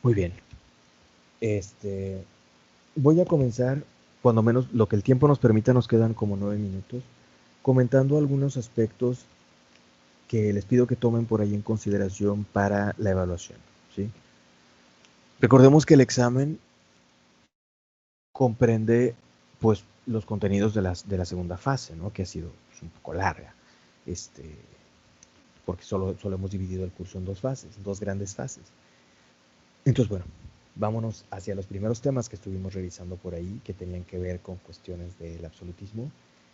Muy bien. Este, Voy a comenzar, cuando menos lo que el tiempo nos permita, nos quedan como 9 minutos, comentando algunos aspectos que les pido que tomen por ahí en consideración para la evaluación, ¿sí? Recordemos que el examen comprende, pues, los contenidos de la segunda fase, ¿no? Que ha sido, pues, un poco larga, este, porque solo hemos dividido el curso en dos fases, dos grandes fases. Entonces, bueno, vámonos hacia los primeros temas que estuvimos revisando por ahí, que tenían que ver con cuestiones del absolutismo,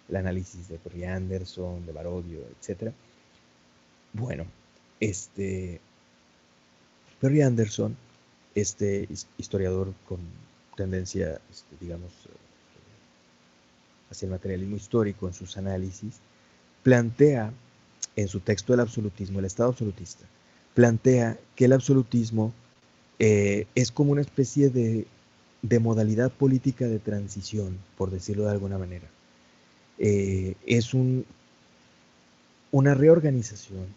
el análisis de Perry Anderson, de Barodio, etc. Bueno, este, Perry Anderson, este historiador con tendencia, digamos, hacia el materialismo histórico en sus análisis, plantea en su texto El absolutismo, el Estado absolutista, plantea que el absolutismo es como una especie de modalidad política de transición, por decirlo de alguna manera. Es una reorganización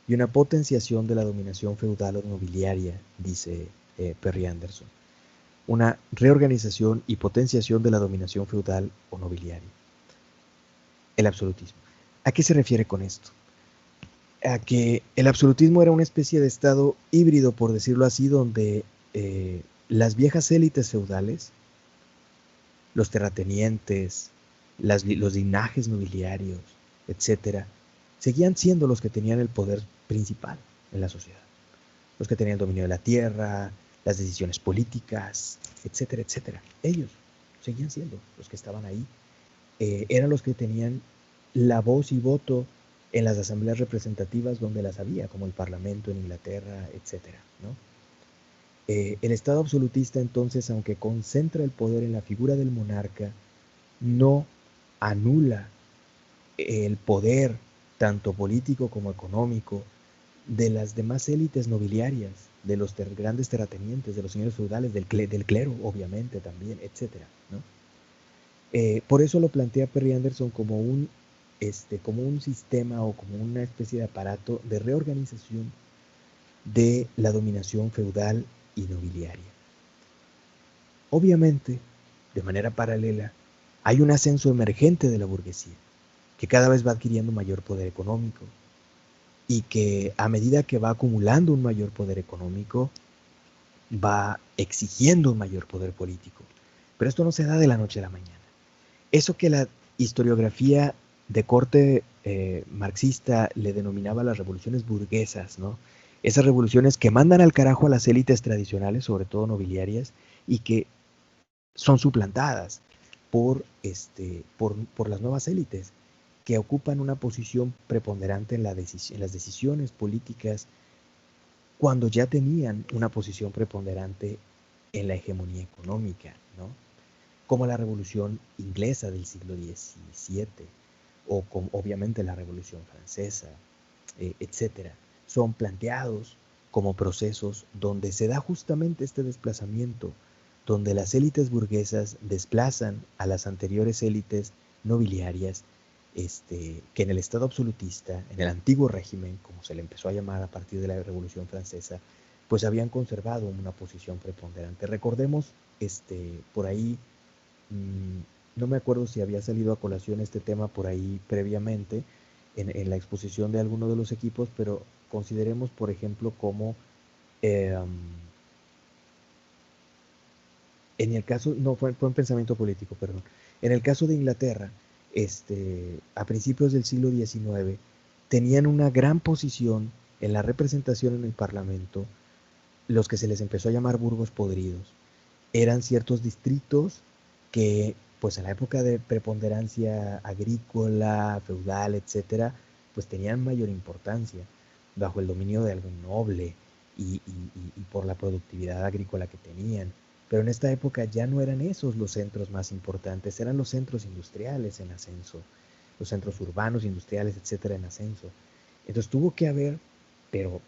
y una potenciación de la dominación feudal o nobiliaria, dice Perry Anderson. Una reorganización y potenciación de la dominación feudal o nobiliaria. El absolutismo. ¿A qué se refiere con esto? A que el absolutismo era una especie de estado híbrido, por decirlo así, donde las viejas élites feudales, los terratenientes, los linajes nobiliarios, etcétera, seguían siendo los que tenían el poder principal en la sociedad. Los que tenían el dominio de la tierra, las decisiones políticas, etcétera, etcétera. Ellos seguían siendo los que estaban ahí. Eran los que tenían la voz y voto en las asambleas representativas donde las había, como el Parlamento en Inglaterra, etcétera, ¿no? El Estado absolutista, entonces, aunque concentra el poder en la figura del monarca, no anula el poder, tanto político como económico, de las demás élites nobiliarias, de los grandes terratenientes, de los señores feudales, del clero, obviamente, también, etcétera, ¿no? Por eso lo plantea Perry Anderson como un sistema o como una especie de aparato de reorganización de la dominación feudal y nobiliaria. Obviamente, de manera paralela, hay un ascenso emergente de la burguesía, que cada vez va adquiriendo mayor poder económico y que a medida que va acumulando un mayor poder económico, va exigiendo un mayor poder político. Pero esto no se da de la noche a la mañana. Eso que la historiografía de corte marxista le denominaba las revoluciones burguesas, ¿no? Esas revoluciones que mandan al carajo a las élites tradicionales, sobre todo nobiliarias, y que son suplantadas por las nuevas élites que ocupan una posición preponderante en las decisiones políticas cuando ya tenían una posición preponderante en la hegemonía económica, ¿no? Como la Revolución Inglesa del siglo XVII o como obviamente la Revolución Francesa, etcétera. Son planteados como procesos donde se da justamente este desplazamiento, donde las élites burguesas desplazan a las anteriores élites nobiliarias, que en el Estado absolutista, en el antiguo régimen, como se le empezó a llamar a partir de la Revolución Francesa, pues habían conservado una posición preponderante. Recordemos por ahí, no me acuerdo si había salido a colación este tema por ahí previamente en la exposición de alguno de los equipos, pero consideremos, por ejemplo, como en el caso, no, fue un pensamiento político, perdón. En el caso de Inglaterra, a principios del siglo XIX, tenían una gran posición en la representación en el Parlamento, los que se les empezó a llamar burgos podridos. Eran ciertos distritos que, pues en la época de preponderancia agrícola, feudal, etcétera, pues tenían mayor importancia bajo el dominio de algún noble y por la productividad agrícola que tenían. Pero en esta época ya no eran esos los centros más importantes, eran los centros industriales en ascenso, los centros urbanos, industriales, etcétera, en ascenso. Entonces tuvo que haber, pero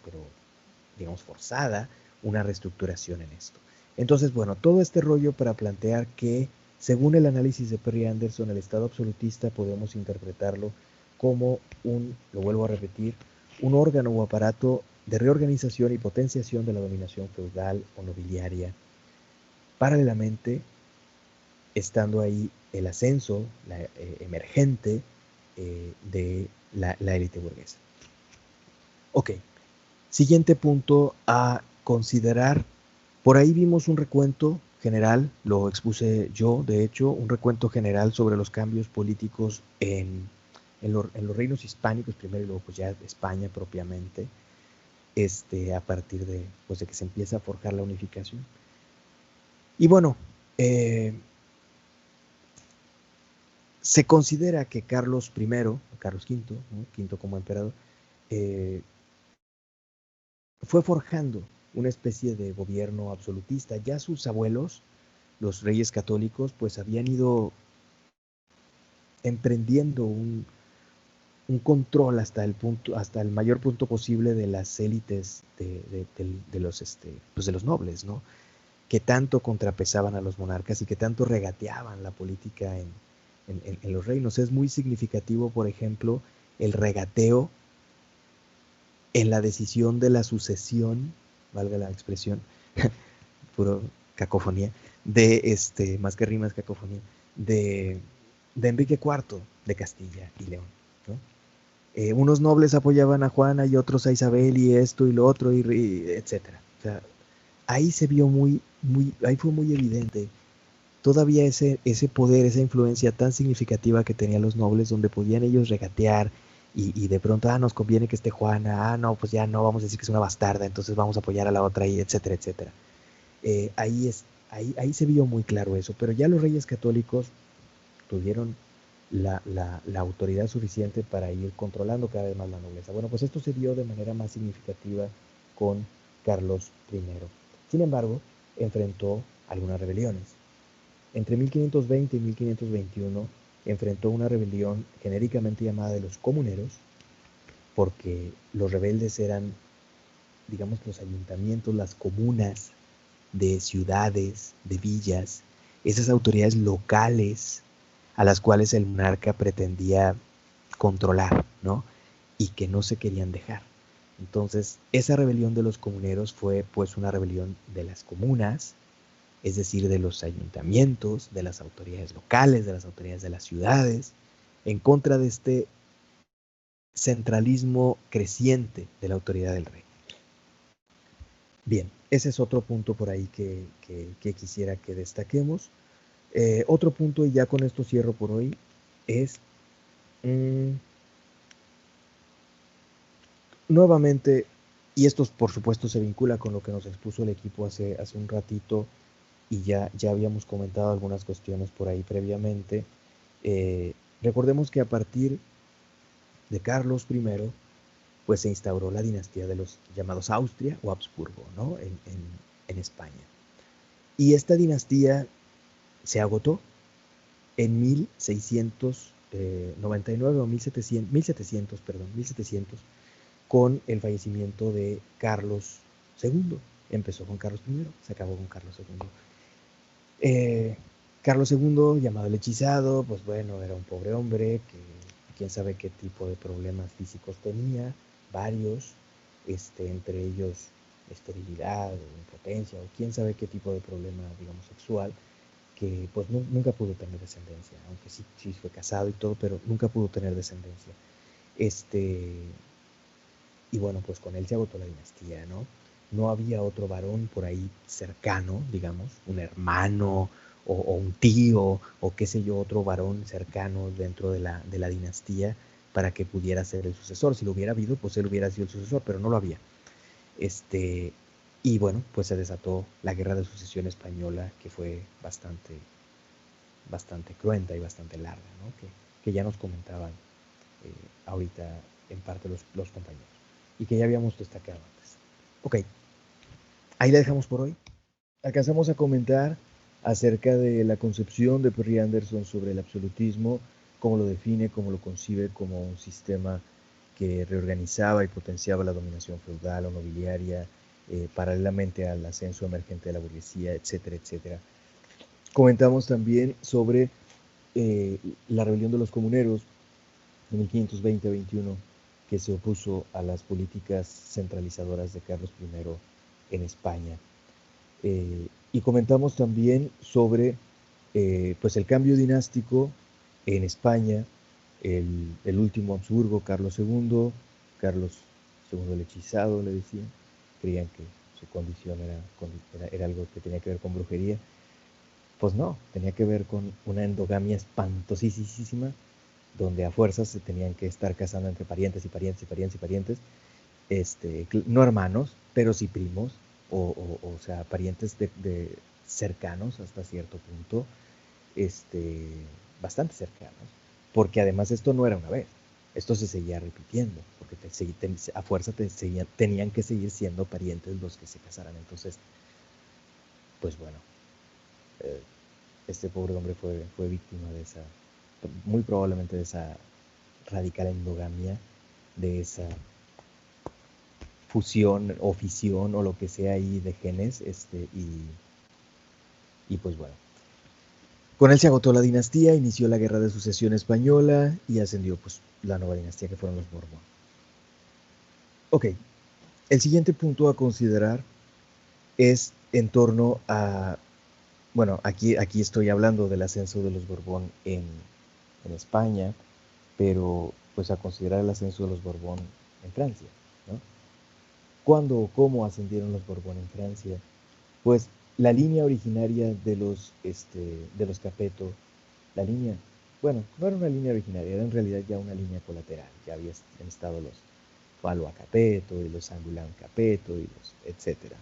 digamos, forzada, una reestructuración en esto. Entonces, bueno, todo este rollo para plantear que, según el análisis de Perry Anderson, el Estado absolutista podemos interpretarlo como lo vuelvo a repetir, un órgano o aparato de reorganización y potenciación de la dominación feudal o nobiliaria. Paralelamente, estando ahí el ascenso emergente de la élite burguesa. Ok, siguiente punto a considerar. Por ahí vimos un recuento general, lo expuse yo, de hecho, un recuento general sobre los cambios políticos en los reinos hispánicos primero y luego pues ya España propiamente, a partir de, pues, de que se empieza a forjar la unificación. Y bueno, se considera que Carlos I, Carlos V, ¿no? V como emperador, fue forjando una especie de gobierno absolutista. Ya sus abuelos, los reyes católicos, pues habían ido emprendiendo un control hasta el mayor punto posible de las élites de los nobles, ¿no? Que tanto contrapesaban a los monarcas y que tanto regateaban la política en los reinos. Es muy significativo, por ejemplo, el regateo en la decisión de la sucesión, valga la expresión, puro cacofonía, más que rimas, cacofonía, de Enrique IV de Castilla y León, ¿no? Unos nobles apoyaban a Juana y otros a Isabel y esto y lo otro, y etcétera. O sea, ahí se vio ahí fue muy evidente todavía ese poder, esa influencia tan significativa que tenían los nobles, donde podían ellos regatear y de pronto, nos conviene que esté Juana, no, pues ya no, vamos a decir que es una bastarda, entonces vamos a apoyar a la otra, y etcétera, etcétera. Ahí se vio muy claro eso, pero ya los reyes católicos tuvieron la autoridad suficiente para ir controlando cada vez más la nobleza. Bueno, pues esto se vio de manera más significativa con Carlos I. Sin embargo, enfrentó algunas rebeliones. Entre 1520 y 1521 enfrentó una rebelión genéricamente llamada de los comuneros, porque los rebeldes eran, digamos, los ayuntamientos, las comunas de ciudades, de villas, esas autoridades locales a las cuales el monarca pretendía controlar, ¿no? Y que no se querían dejar. Entonces, esa rebelión de los comuneros fue pues una rebelión de las comunas, es decir, de los ayuntamientos, de las autoridades locales, de las autoridades de las ciudades, en contra de este centralismo creciente de la autoridad del rey. Bien, ese es otro punto por ahí que quisiera que destaquemos. Otro punto, y ya con esto cierro por hoy, es nuevamente, y esto por supuesto se vincula con lo que nos expuso el equipo hace un ratito, y ya habíamos comentado algunas cuestiones por ahí previamente. Recordemos que a partir de Carlos I, pues se instauró la dinastía de los llamados Austria o Habsburgo, ¿no? en España. Y esta dinastía se agotó en 1699 o 1700, con el fallecimiento de Carlos II. Empezó con Carlos I, se acabó con Carlos II. Carlos II, llamado el hechizado, pues bueno, era un pobre hombre que quién sabe qué tipo de problemas físicos tenía, varios, entre ellos esterilidad o impotencia, o quién sabe qué tipo de problema, digamos, sexual, que pues nunca pudo tener descendencia, aunque sí fue casado y todo, pero nunca pudo tener descendencia. Y bueno, pues con él se agotó la dinastía, ¿no? No había otro varón por ahí cercano, digamos, un hermano o un tío o qué sé yo, otro varón cercano dentro de la dinastía para que pudiera ser el sucesor. Si lo hubiera habido, pues él hubiera sido el sucesor, pero no lo había. Y bueno, pues se desató la Guerra de Sucesión Española, que fue bastante cruenta y bastante larga, ¿no? Que ya nos comentaban ahorita en parte los compañeros y que ya habíamos destacado antes. Ok, ahí la dejamos por hoy. Alcanzamos a comentar acerca de la concepción de Perry Anderson sobre el absolutismo, cómo lo define, cómo lo concibe como un sistema que reorganizaba y potenciaba la dominación feudal o nobiliaria, paralelamente al ascenso emergente de la burguesía, etcétera, etcétera. Comentamos también sobre la rebelión de los comuneros de 1520-21, que se opuso a las políticas centralizadoras de Carlos I en España. Y comentamos también sobre pues el cambio dinástico en España, el último Habsburgo, Carlos II, Carlos II el hechizado, le decían, creían que su condición era algo que tenía que ver con brujería. Pues no, tenía que ver con una endogamia espantosísima, donde a fuerzas se tenían que estar casando entre parientes y parientes y parientes y parientes, no hermanos, pero sí primos, o sea, parientes de cercanos hasta cierto punto, bastante cercanos, porque además esto no era una vez, esto se seguía repitiendo, porque a fuerza tenían que seguir siendo parientes los que se casaran. Entonces, pues bueno, este pobre hombre fue víctima de esa, muy probablemente de esa radical endogamia, de esa fusión o fisión o lo que sea ahí de genes, y pues bueno. Con él se agotó la dinastía, inició la Guerra de Sucesión Española y ascendió pues la nueva dinastía que fueron los Borbón. Ok, el siguiente punto a considerar es en torno a, bueno, aquí estoy hablando del ascenso de los Borbón en España, pero pues a considerar el ascenso de los Borbón en Francia, ¿no? ¿Cuándo o cómo ascendieron los Borbón en Francia? Pues la línea originaria de los Capeto, la línea, bueno, no era una línea originaria, era en realidad ya una línea colateral. Ya habían estado los Valois Capeto y los Angoulême Capeto y los etcétera.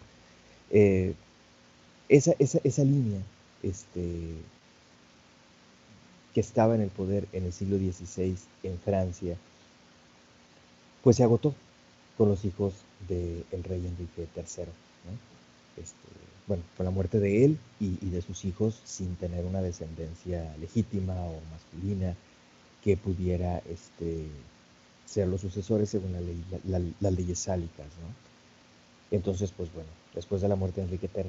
Esa línea que estaba en el poder en el siglo XVI en Francia, pues se agotó con los hijos del rey Enrique III, ¿no? Bueno, con la muerte de él y de sus hijos, sin tener una descendencia legítima o masculina que pudiera ser los sucesores según las leyes sálicas, ¿no? Entonces, pues bueno, después de la muerte de Enrique III,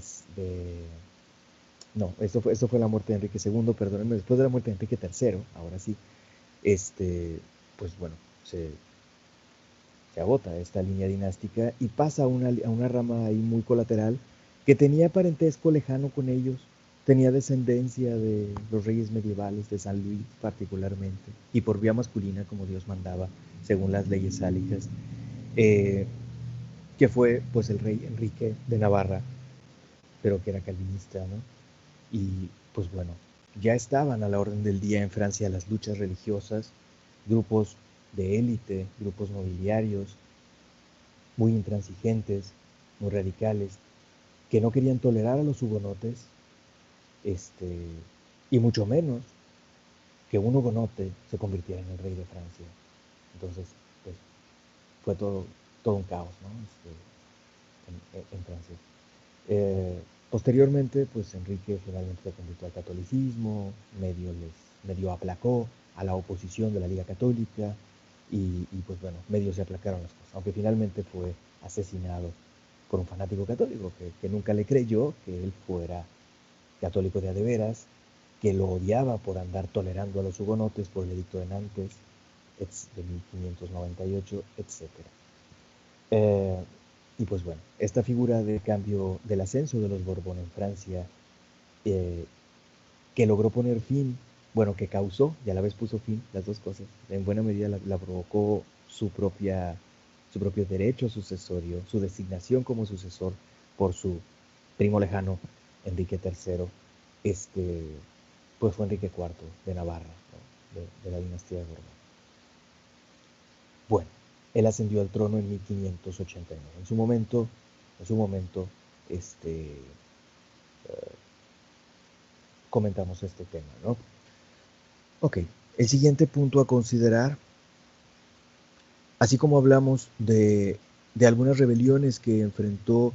no, esto fue la muerte de Enrique II, perdónenme, después de la muerte de Enrique III, ahora sí, pues bueno, se agota esta línea dinástica y pasa a una rama ahí muy colateral que tenía parentesco lejano con ellos, tenía descendencia de los reyes medievales, de San Luis particularmente, y por vía masculina como Dios mandaba, según las leyes sálicas, que fue pues el rey Enrique de Navarra, pero que era calvinista, ¿no? Y pues bueno, ya estaban a la orden del día en Francia las luchas religiosas, grupos de élite, grupos nobiliarios, muy intransigentes, muy radicales, que no querían tolerar a los hugonotes, y mucho menos que un hugonote se convirtiera en el rey de Francia. Entonces, pues, fue todo un caos, ¿no? En Francia. Posteriormente, pues Enrique finalmente se convirtió al catolicismo, medio aplacó a la oposición de la Liga Católica y pues bueno, medio se aplacaron las cosas, aunque finalmente fue asesinado por un fanático católico que nunca le creyó que él fuera católico de a de veras, que lo odiaba por andar tolerando a los hugonotes por el edicto de Nantes de 1598, etc. Y pues bueno, esta figura de cambio del ascenso de los Borbón en Francia, que logró poner fin, bueno, que causó y a la vez puso fin, las dos cosas, en buena medida la provocó su propio derecho sucesorio, su designación como sucesor por su primo lejano, Enrique III, pues fue Enrique IV de Navarra, ¿no? de la dinastía de Borbón. Bueno, él ascendió al trono en 1589. En su momento, comentamos este tema, ¿no? Ok, el siguiente punto a considerar, así como hablamos de algunas rebeliones que enfrentaron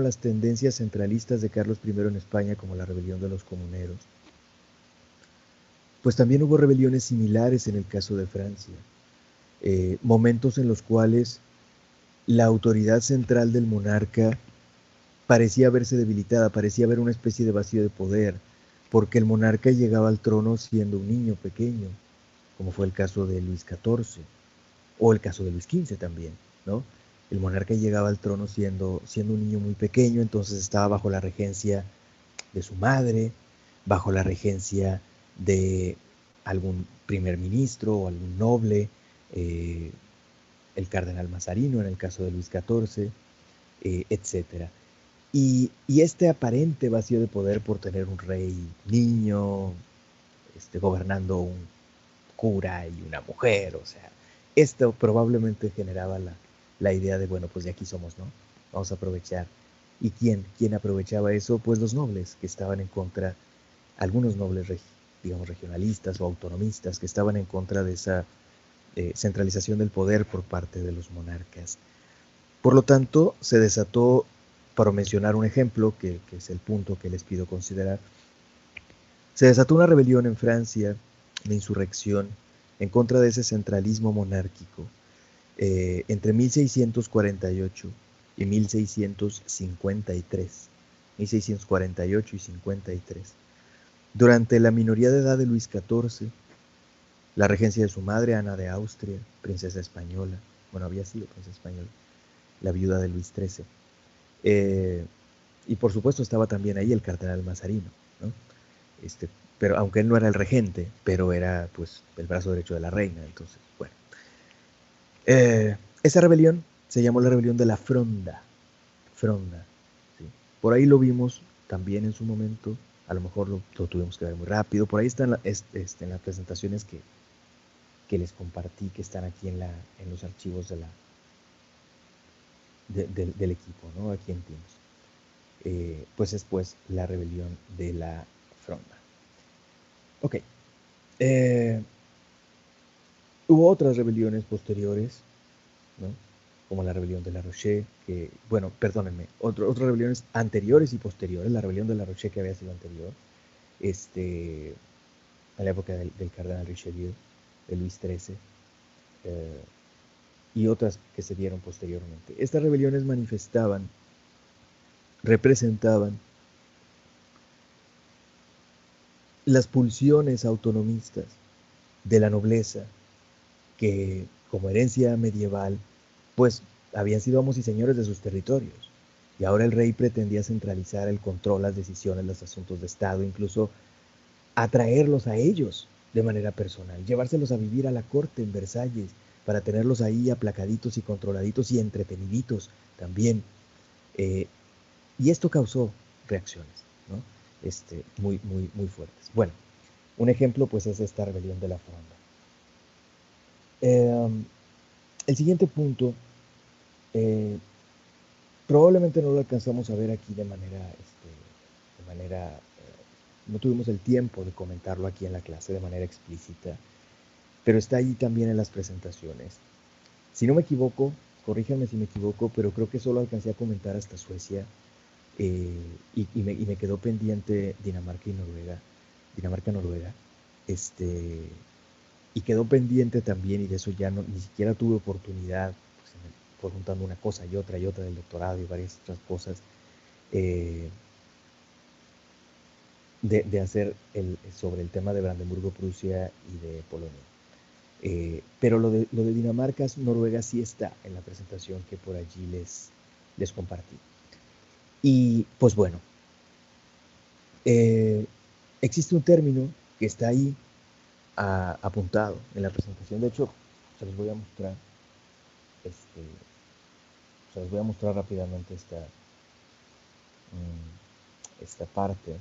las tendencias centralistas de Carlos I en España, como la rebelión de los comuneros, pues también hubo rebeliones similares en el caso de Francia. Momentos en los cuales la autoridad central del monarca parecía verse debilitada, parecía haber una especie de vacío de poder, porque el monarca llegaba al trono siendo un niño pequeño, como fue el caso de Luis XIV o el caso de Luis XV también, ¿no? El monarca llegaba al trono siendo un niño muy pequeño, entonces estaba bajo la regencia de su madre, bajo la regencia de algún primer ministro o algún noble, eh, el cardenal Mazarino en el caso de Luis XIV, etc. Y este aparente vacío de poder por tener un rey niño, gobernando un cura y una mujer, o sea, esto probablemente generaba la idea de, bueno, pues de aquí somos, ¿no? Vamos a aprovechar. ¿Y quién aprovechaba eso? Pues los nobles que estaban en contra, algunos nobles, digamos, regionalistas o autonomistas que estaban en contra de esa centralización del poder por parte de los monarcas. Por lo tanto, se desató, para mencionar un ejemplo, que es el punto que les pido considerar, se desató una rebelión en Francia, una insurrección, en contra de ese centralismo monárquico entre 1648 y 1653. 1648 y 53. Durante la minoría de edad de Luis XIV, la regencia de su madre, Ana de Austria, princesa española, bueno, había sido princesa española, la viuda de Luis XIII. Y por supuesto estaba también ahí el cardenal Mazarino, ¿no? Pero aunque él no era el regente, pero era pues el brazo derecho de la reina, entonces, bueno. Esa rebelión se llamó la rebelión de la Fronda. Fronda, ¿sí? Por ahí lo vimos también en su momento, a lo mejor lo tuvimos que ver muy rápido, por ahí están en las presentaciones que les compartí, que están aquí en los archivos del equipo, ¿no? Aquí en Teams. Pues es pues la rebelión de la Fronda. Ok. Hubo otras rebeliones posteriores, ¿no? Como la rebelión de La Rochelle, que, bueno, perdónenme, otras rebeliones anteriores y posteriores, la rebelión de La Rochelle que había sido anterior, en la época del cardenal Richelieu, de Luis XIII, y otras que se dieron posteriormente. Estas rebeliones representaban las pulsiones autonomistas de la nobleza que, como herencia medieval, pues habían sido amos y señores de sus territorios. Y ahora el rey pretendía centralizar el control, las decisiones, los asuntos de Estado, incluso atraerlos a ellos de manera personal, llevárselos a vivir a la corte en Versalles, para tenerlos ahí aplacaditos y controladitos y entreteniditos también. Y esto causó reacciones, ¿no? Muy, muy, muy fuertes. Bueno, un ejemplo pues es esta rebelión de la Fronda. El siguiente punto, probablemente no lo alcanzamos a ver aquí no tuvimos el tiempo de comentarlo aquí en la clase de manera explícita, pero está ahí también en las presentaciones. Si no me equivoco, corríjanme si me equivoco, pero creo que solo alcancé a comentar hasta Suecia, y me quedó pendiente Dinamarca y Noruega. Dinamarca-Noruega. Y quedó pendiente también, y de eso ya ni siquiera tuve oportunidad, pues se me fue juntando una cosa y otra del doctorado y varias otras cosas, de hacer sobre el tema de Brandenburgo, Prusia y de Polonia. Pero lo de Dinamarca, Noruega sí está en la presentación que por allí les compartí. Y pues bueno, existe un término que está ahí apuntado en la presentación. De hecho, se los voy a mostrar. Se los voy a mostrar rápidamente esta parte.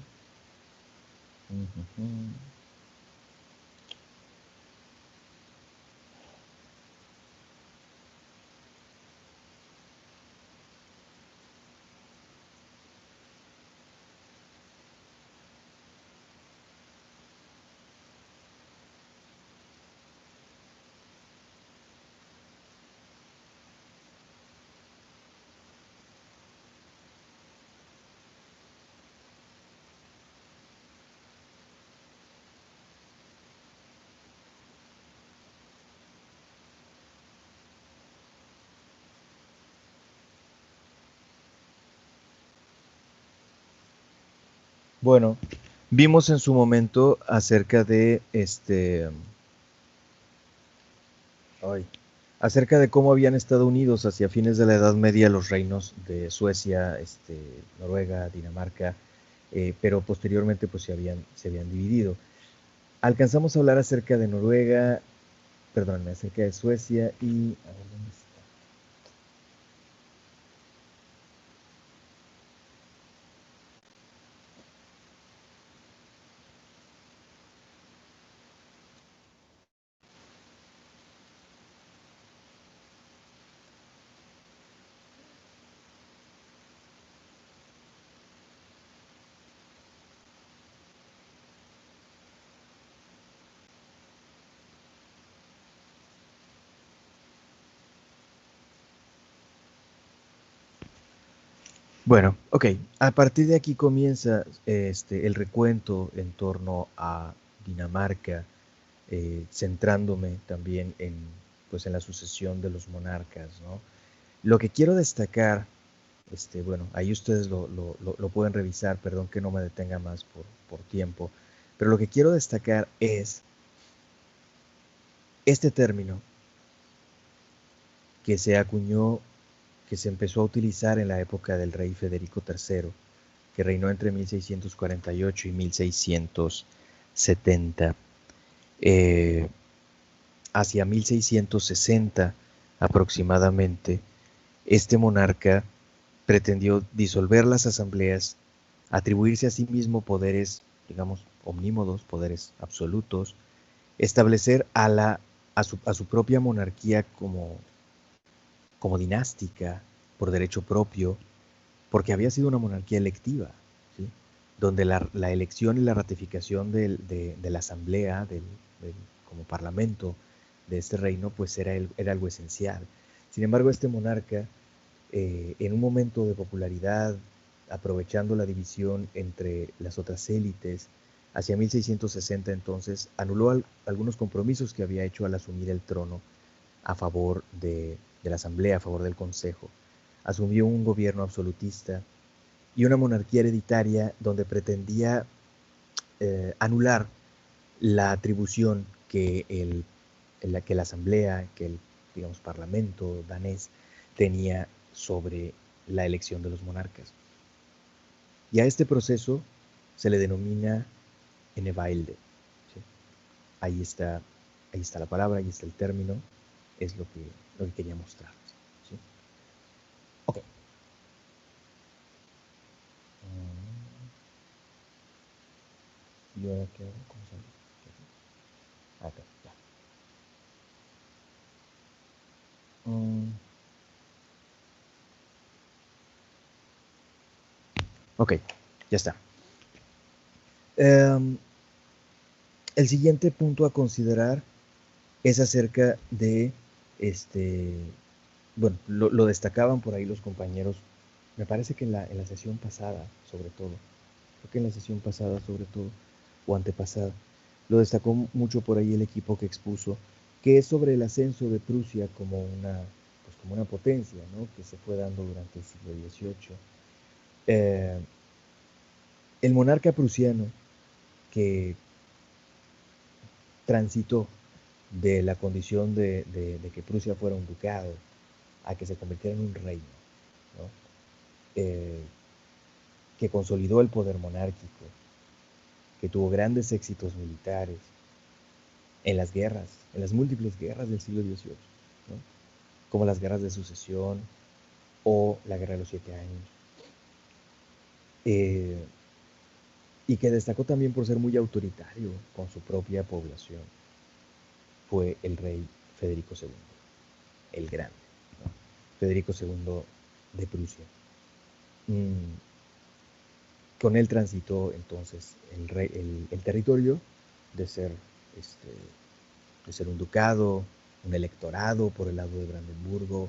Bueno, vimos en su momento acerca de Ay, acerca de cómo habían estado unidos hacia fines de la Edad Media los reinos de Suecia, Noruega, Dinamarca, pero posteriormente pues se habían dividido. Alcanzamos a hablar acerca de Noruega, perdóname, acerca de Suecia y... A ver, ¿dónde está? Bueno, ok. A partir de aquí comienza el recuento en torno a Dinamarca, centrándome también pues, en la sucesión de los monarcas, ¿no? Lo que quiero destacar, bueno, ahí ustedes lo pueden revisar, perdón que no me detenga más por tiempo, pero lo que quiero destacar es este término que se acuñó, que se empezó a utilizar en la época del rey Federico III, que reinó entre 1648 y 1670. Eh, Hacia 1660 aproximadamente, este monarca pretendió disolver las asambleas, atribuirse a sí mismo poderes, digamos, omnímodos, poderes absolutos, establecer a su propia monarquía como dinástica, por derecho propio, porque había sido una monarquía electiva, ¿sí? Donde la elección y la ratificación de la asamblea, como parlamento de este reino, pues era algo esencial. Sin embargo, este monarca, en un momento de popularidad, aprovechando la división entre las otras élites, hacia 1660 entonces anuló algunos compromisos que había hecho al asumir el trono a favor de la asamblea, a favor del consejo. Asumió un gobierno absolutista y una monarquía hereditaria donde pretendía anular la atribución que la asamblea, que el, digamos, parlamento danés tenía sobre la elección de los monarcas. Y a este proceso se le denomina enevældde, ¿sí? Ahí está la palabra, ahí está el término, es lo que quería mostrar, ¿sí? Ok. ¿Y ahora qué hago? ¿Cómo sale? Acá, ya. Ok, ya está. Um, el siguiente punto a considerar es acerca de, este, bueno, lo destacaban por ahí los compañeros, me parece que en la sesión pasada, sobre todo, creo que en la sesión pasada sobre todo, o antepasada, lo destacó mucho por ahí el equipo que expuso, que es sobre el ascenso de Prusia pues como una potencia, ¿no? Que se fue dando durante el siglo XVIII. Eh, el monarca prusiano que transitó de la condición de que Prusia fuera un ducado a que se convirtiera en un reino, ¿no? Que consolidó el poder monárquico, que tuvo grandes éxitos militares en las guerras, en las múltiples guerras del siglo XVIII, ¿no? Como las guerras de sucesión o la guerra de los 7 años, eh, y que destacó también por ser muy autoritario con su propia población, fue el rey Federico II, el Grande, ¿no? Federico II de Prusia. Mm, con él transitó entonces el territorio de ser, este, de ser un ducado, un electorado por el lado de Brandenburgo,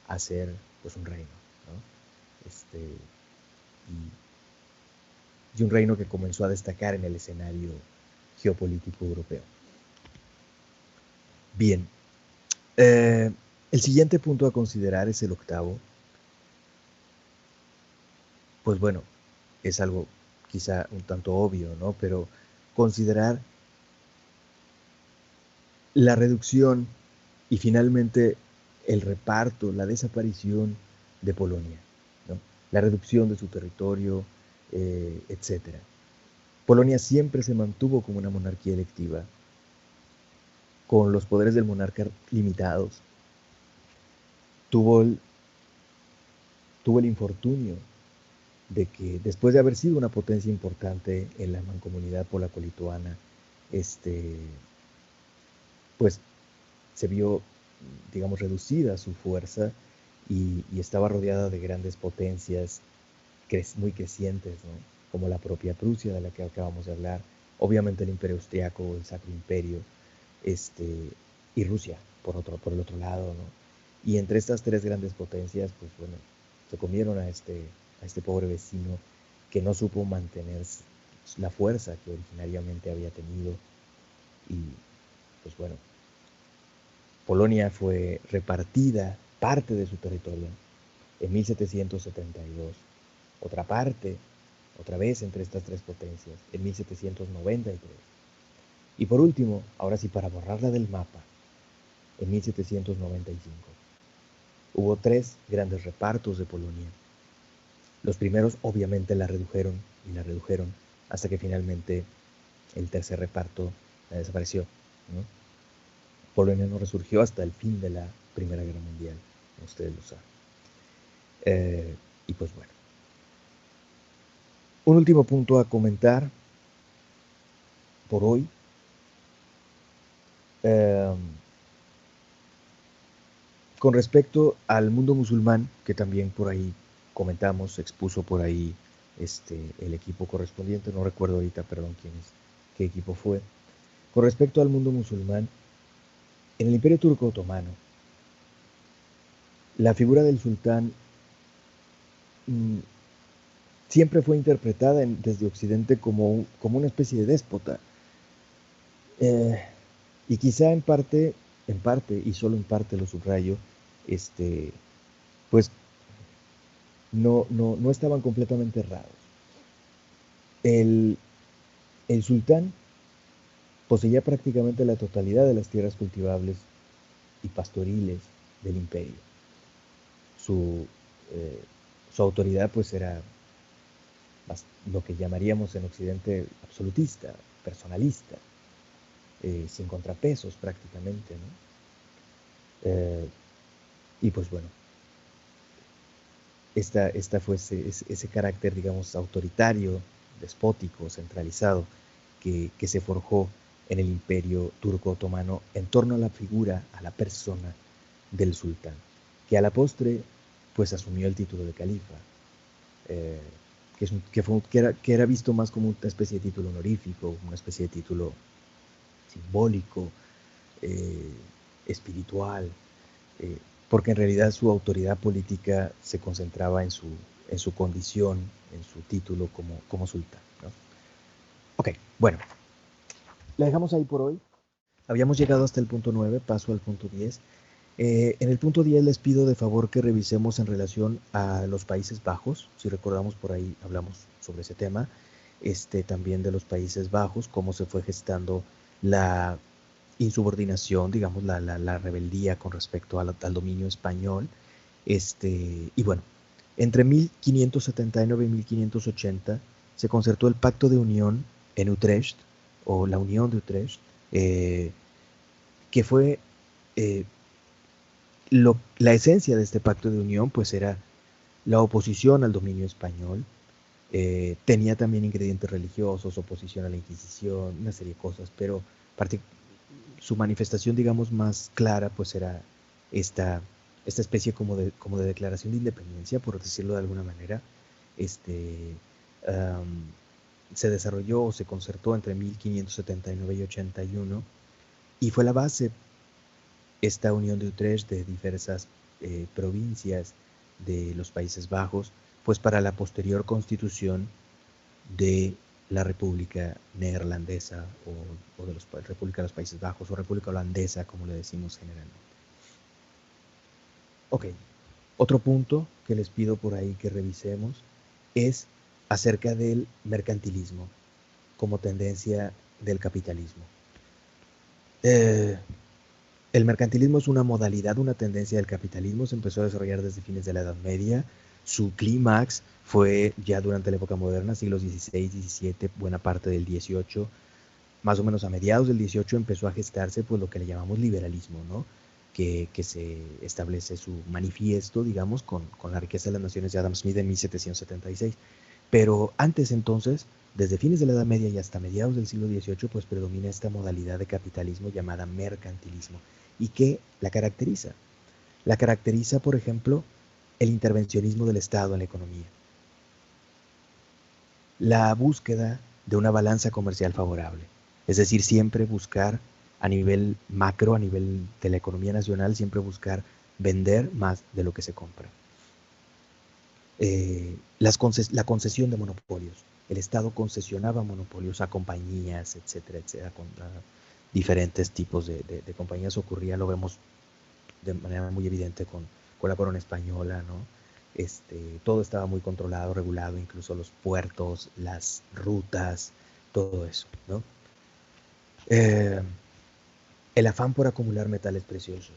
a ser pues un reino, ¿no? Y un reino que comenzó a destacar en el escenario geopolítico europeo. Bien, el siguiente punto a considerar es el octavo. Pues bueno, es algo quizá un tanto obvio, ¿no? Pero considerar la reducción y finalmente el reparto, la desaparición de Polonia, ¿no? La reducción de su territorio, etc. Polonia siempre se mantuvo como una monarquía electiva, con los poderes del monarca limitados. Tuvo el infortunio de que después de haber sido una potencia importante en la mancomunidad polaco-lituana, pues se vio, digamos, reducida su fuerza y estaba rodeada de grandes potencias muy crecientes, ¿no? Como la propia Prusia, de la que acabamos de hablar, obviamente el Imperio Austriaco, el Sacro Imperio, y Rusia, por el otro lado, ¿no? Y entre estas tres grandes potencias, pues bueno, se comieron a este pobre vecino que no supo mantener la fuerza que originariamente había tenido. Y pues bueno, Polonia fue repartida, parte de su territorio, en 1772, otra parte, otra vez entre estas tres potencias, en 1793. Y por último, ahora sí para borrarla del mapa, en 1795. Hubo tres grandes repartos de Polonia. Los primeros obviamente la redujeron y la redujeron hasta que finalmente el tercer reparto desapareció, ¿no? Polonia no resurgió hasta el fin de la Primera Guerra Mundial, como ustedes lo saben. Y pues bueno. Un último punto a comentar por hoy. Con respecto al mundo musulmán, que también por ahí comentamos, expuso por ahí el equipo correspondiente, no recuerdo ahorita, perdón, qué equipo fue. Con respecto al mundo musulmán, en el Imperio Turco Otomano, la figura del sultán siempre fue interpretada desde Occidente como una especie de déspota. Y quizá en parte, y solo en parte lo subrayo, pues no estaban completamente errados. El sultán poseía prácticamente la totalidad de las tierras cultivables y pastoriles del imperio. Su autoridad pues era lo que llamaríamos en Occidente absolutista, personalista, sin contrapesos prácticamente, ¿no? Y pues bueno, esta fue ese carácter, digamos, autoritario, despótico, centralizado, que se forjó en el imperio turco otomano en torno a la figura, a la persona del sultán, que a la postre pues asumió el título de califa, que era visto más como una especie de título honorífico, una especie de título simbólico, espiritual, porque en realidad su autoridad política se concentraba en su condición, en su título como sultán, ¿no? Ok, bueno, la dejamos ahí por hoy. Habíamos llegado hasta el punto 9, paso al punto 10. En el punto 10 les pido de favor que revisemos en relación a los Países Bajos. Si recordamos, por ahí hablamos sobre ese tema. También de los Países Bajos, cómo se fue gestando la insubordinación, digamos, la rebeldía con respecto al dominio español. Y bueno, entre 1579 y 1580 se concertó el Pacto de Unión en Utrecht, o la Unión de Utrecht, que fue la esencia de este pacto de unión, pues era la oposición al dominio español. Tenía también ingredientes religiosos, oposición a la Inquisición, una serie de cosas, pero su manifestación, digamos, más clara, pues era esta especie como de declaración de independencia, por decirlo de alguna manera. Se desarrolló o se concertó entre 1579 y 81 y fue la base, esta unión de Utrecht, de diversas provincias de los Países Bajos, pues para la posterior constitución de la República Neerlandesa o de la República de los Países Bajos o República Holandesa, como le decimos generalmente. Ok, otro punto que les pido por ahí que revisemos es acerca del mercantilismo como tendencia del capitalismo. El mercantilismo es una modalidad, una tendencia del capitalismo, se empezó a desarrollar desde fines de la Edad Media. Su clímax fue ya durante la época moderna, siglos XVI, XVII, buena parte del XVIII. Más o menos a mediados del XVIII empezó a gestarse pues lo que le llamamos liberalismo, ¿no? Que se establece su manifiesto, digamos, con la riqueza de las naciones de Adam Smith en 1776. Pero antes entonces, desde fines de la Edad Media y hasta mediados del siglo XVIII, pues predomina esta modalidad de capitalismo llamada mercantilismo. ¿Y qué la caracteriza? La caracteriza, por ejemplo, el intervencionismo del Estado en la economía, la búsqueda de una balanza comercial favorable, es decir, siempre buscar a nivel macro, a nivel de la economía nacional, siempre buscar vender más de lo que se compra. La concesión de monopolios. El Estado concesionaba monopolios a compañías, etcétera, etcétera, a diferentes tipos de compañías. Ocurría, lo vemos de manera muy evidente con la corona española, ¿no? Todo estaba muy controlado, regulado, incluso los puertos, las rutas, todo eso, ¿no? Eh, el afán por acumular metales preciosos,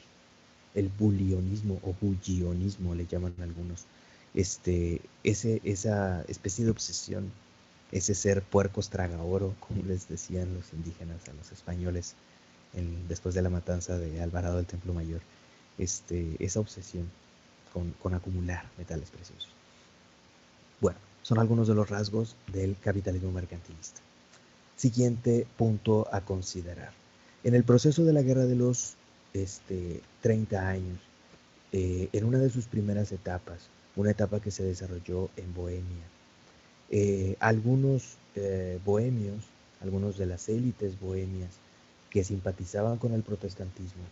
el bullionismo o bullionismo le llaman algunos, esa especie de obsesión, ese ser puercos traga oro, como les decían los indígenas a los españoles después de la matanza de Alvarado del Templo Mayor, esa obsesión con acumular metales preciosos. Bueno, son algunos de los rasgos del capitalismo mercantilista. Siguiente punto a considerar. En el proceso de la Guerra de los 30 años, en una de sus primeras etapas, una etapa que se desarrolló en Bohemia, algunos bohemios, algunos de las élites bohemias que simpatizaban con el protestantismo,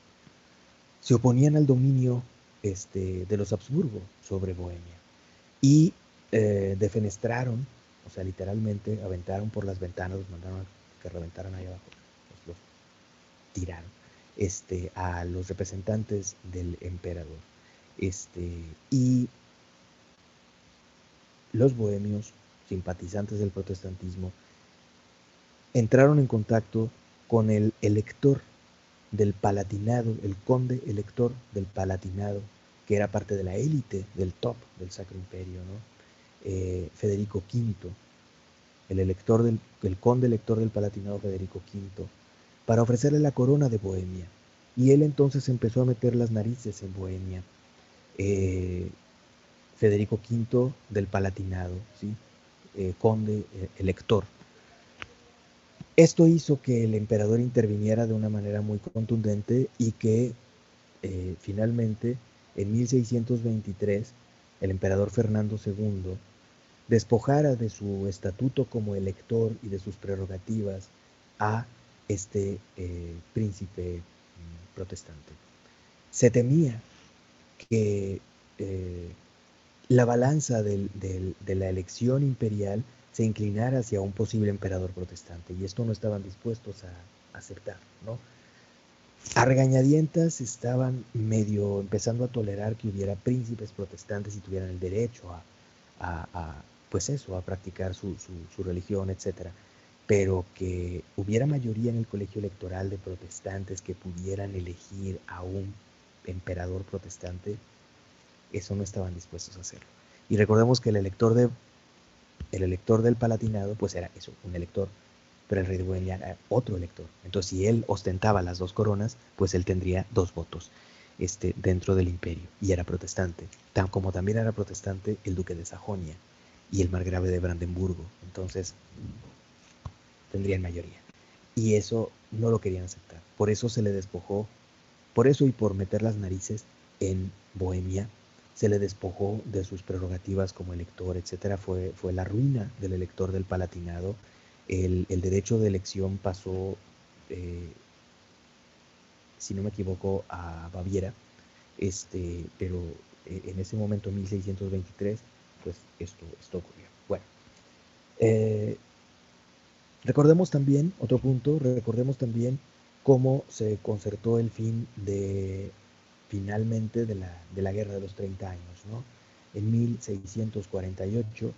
se oponían al dominio de los Habsburgo sobre Bohemia y defenestraron, o sea, literalmente aventaron por las ventanas, los mandaron a que reventaran ahí abajo, los tiraron a los representantes del emperador. Y los bohemios, simpatizantes del protestantismo, entraron en contacto con el elector del Palatinado, el conde elector del Palatinado, que era parte de la élite del top del Sacro Imperio, ¿no? Federico V, el conde elector del Palatinado Federico V, para ofrecerle la corona de Bohemia. Y él entonces empezó a meter las narices en Bohemia. Federico V del Palatinado, ¿sí? Conde elector. Esto hizo que el emperador interviniera de una manera muy contundente y que finalmente en 1623 el emperador Fernando II despojara de su estatuto como elector y de sus prerrogativas a este príncipe protestante. Se temía que la balanza de la elección imperial se inclinara hacia un posible emperador protestante, y esto no estaban dispuestos a aceptar, ¿no? A regañadientas estaban medio empezando a tolerar que hubiera príncipes protestantes y tuvieran el derecho pues eso, a practicar su religión, etcétera. Pero que hubiera mayoría en el colegio electoral de protestantes que pudieran elegir a un emperador protestante, eso no estaban dispuestos a hacerlo. Y recordemos que el elector del Palatinado, pues era eso, un elector, pero el rey de Bohemia era otro elector. Entonces, si él ostentaba las dos coronas, pues él tendría dos votos dentro del imperio, y era protestante, como también era protestante el duque de Sajonia y el margrave de Brandenburgo. Entonces, tendrían mayoría. Y eso no lo querían aceptar. Por eso se le despojó, por eso y por meter las narices en Bohemia, se le despojó de sus prerrogativas como elector, etcétera. Fue la ruina del elector del Palatinado. El derecho de elección pasó, si no me equivoco, a Baviera, pero en ese momento, en 1623, pues esto ocurrió. Bueno, recordemos también, otro punto, recordemos también cómo se concertó el fin finalmente de la Guerra de los 30 años, ¿no? En 1648,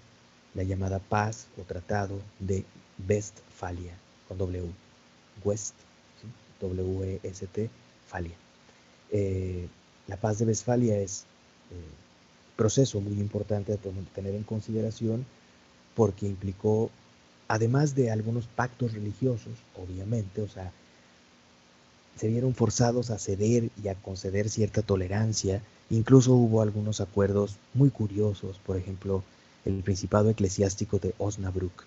la llamada paz o tratado de Westfalia, con W, West, ¿sí? W-E-S-T, Falia. Eh, la paz de Westfalia es proceso muy importante de tener en consideración porque implicó, además de algunos pactos religiosos, obviamente, o sea, se vieron forzados a ceder y a conceder cierta tolerancia. Incluso hubo algunos acuerdos muy curiosos, por ejemplo, el Principado Eclesiástico de Osnabrück,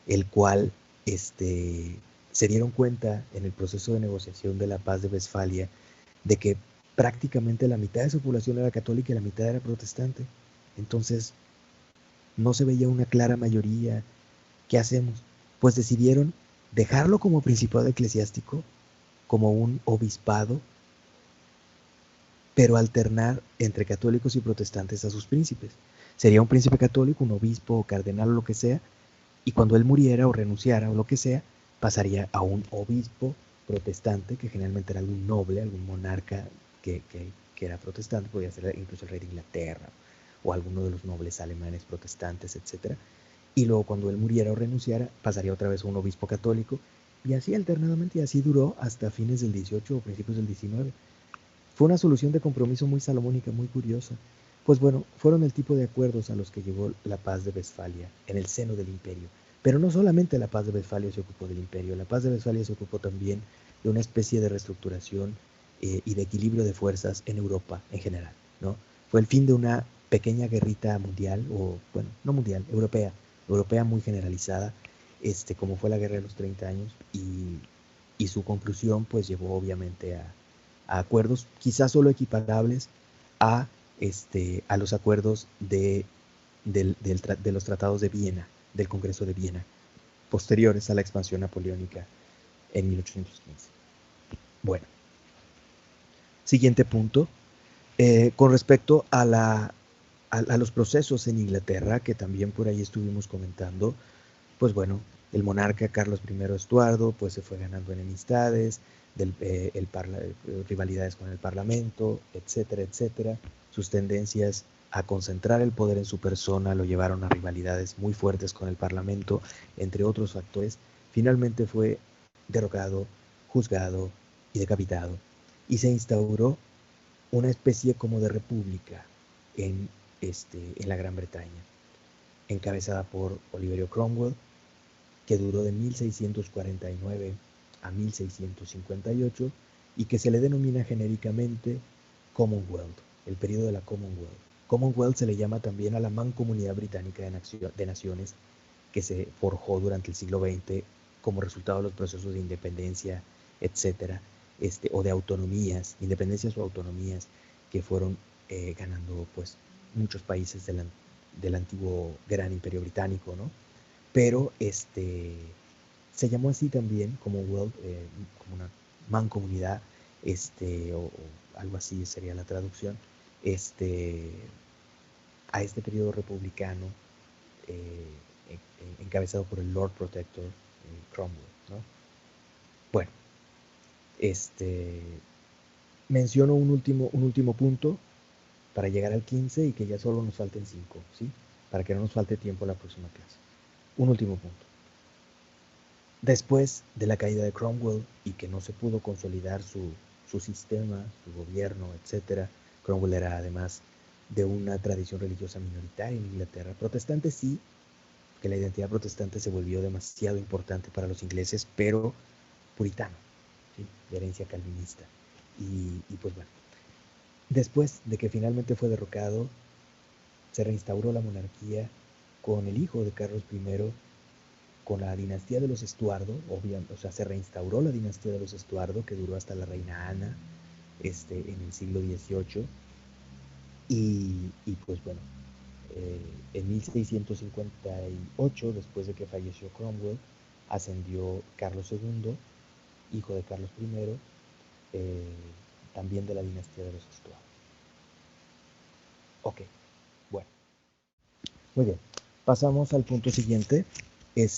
el cual se dieron cuenta en el proceso de negociación de la paz de Westfalia de que prácticamente la mitad de su población era católica y la mitad era protestante. Entonces, no se veía una clara mayoría. ¿Qué hacemos? Pues decidieron dejarlo como principado eclesiástico, como un obispado, pero alternar entre católicos y protestantes a sus príncipes. Sería un príncipe católico, un obispo o cardenal o lo que sea, y cuando él muriera o renunciara o lo que sea, pasaría a un obispo protestante, que generalmente era algún noble, algún monarca que era protestante, podía ser incluso el rey de Inglaterra o alguno de los nobles alemanes protestantes, etc. Y luego cuando él muriera o renunciara, pasaría otra vez a un obispo católico, y así alternadamente, y así duró hasta fines del 18 o principios del 19. Fue una solución de compromiso muy salomónica, muy curiosa. Pues bueno, fueron el tipo de acuerdos a los que llegó la paz de Westfalia en el seno del imperio. Pero no solamente la paz de Westfalia se ocupó del imperio, la paz de Westfalia se ocupó también de una especie de reestructuración y de equilibrio de fuerzas en Europa en general, ¿no? Fue el fin de una pequeña guerrita mundial, o bueno, no mundial, europea muy generalizada, como fue la Guerra de los 30 años, y su conclusión pues llevó obviamente a acuerdos quizás solo equiparables a, a los acuerdos de los tratados de Viena, del Congreso de Viena, posteriores a la expansión napoleónica en 1815. Bueno, siguiente punto. Con respecto a los procesos en Inglaterra, que también por ahí estuvimos comentando, pues bueno, el monarca Carlos I Estuardo pues se fue ganando enemistades, rivalidades con el parlamento, etcétera, etcétera. Sus tendencias a concentrar el poder en su persona lo llevaron a rivalidades muy fuertes con el parlamento, entre otros factores. Finalmente fue derrocado, juzgado y decapitado, y se instauró una especie como de república en la Gran Bretaña, encabezada por Oliverio Cromwell, que duró de 1649 a 1658 y que se le denomina genéricamente Commonwealth, el periodo de la Commonwealth. Commonwealth se le llama también a la mancomunidad británica de naciones que se forjó durante el siglo XX como resultado de los procesos de independencia, etcétera, o de autonomías, independencias o autonomías que fueron ganando pues muchos países del antiguo gran imperio británico, ¿no? Pero se llamó así también Commonwealth, como una mancomunidad, o algo así sería la traducción, este, a este periodo republicano eh, encabezado por el Lord Protector Cromwell, ¿no? Bueno, este, menciono un último punto para llegar al 15 y que ya solo nos falten 5, ¿sí? Para que no nos falte tiempo la próxima clase. Un último punto. Después de la caída de Cromwell y que no se pudo consolidar su sistema, su gobierno, etc. Cromwell era además de una tradición religiosa minoritaria en Inglaterra. Protestante sí, que la identidad protestante se volvió demasiado importante para los ingleses, pero puritano, ¿sí? De herencia calvinista. Y pues bueno, después de que finalmente fue derrocado, se reinstauró la monarquía con el hijo de Carlos I, con la dinastía de los Estuardo, obviamente, o sea, se reinstauró la dinastía de los Estuardo, que duró hasta la reina Ana, en el siglo XVIII, y pues bueno, en 1658, después de que falleció Cromwell, ascendió Carlos II, hijo de Carlos I, eh, también de la dinastía de los Estuardo. Ok, bueno, muy bien. Pasamos al punto siguiente. El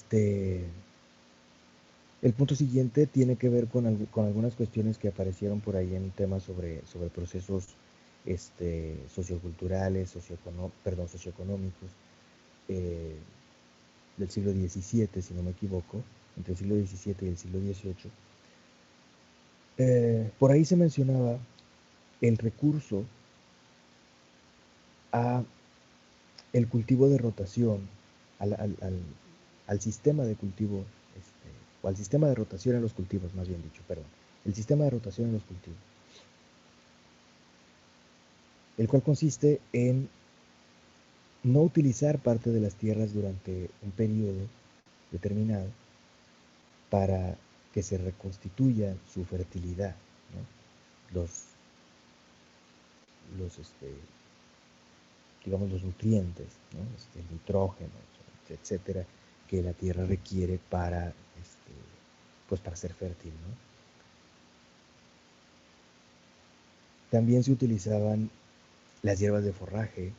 punto siguiente tiene que ver con algunas cuestiones que aparecieron por ahí en temas sobre procesos socioculturales, socioeconómicos, eh, del siglo XVII, si no me equivoco, entre el siglo XVII y el siglo XVIII. Por ahí se mencionaba el recurso a el cultivo de rotación, al sistema de cultivo, o al sistema de rotación en los cultivos, más bien dicho, perdón, el sistema de rotación en los cultivos, el cual consiste en no utilizar parte de las tierras durante un periodo determinado para que se reconstituya su fertilidad, ¿no? Los digamos, los nutrientes, ¿no? El nitrógeno, etcétera, que la tierra requiere para, pues para ser fértil, ¿no? También se utilizaban las hierbas de forraje,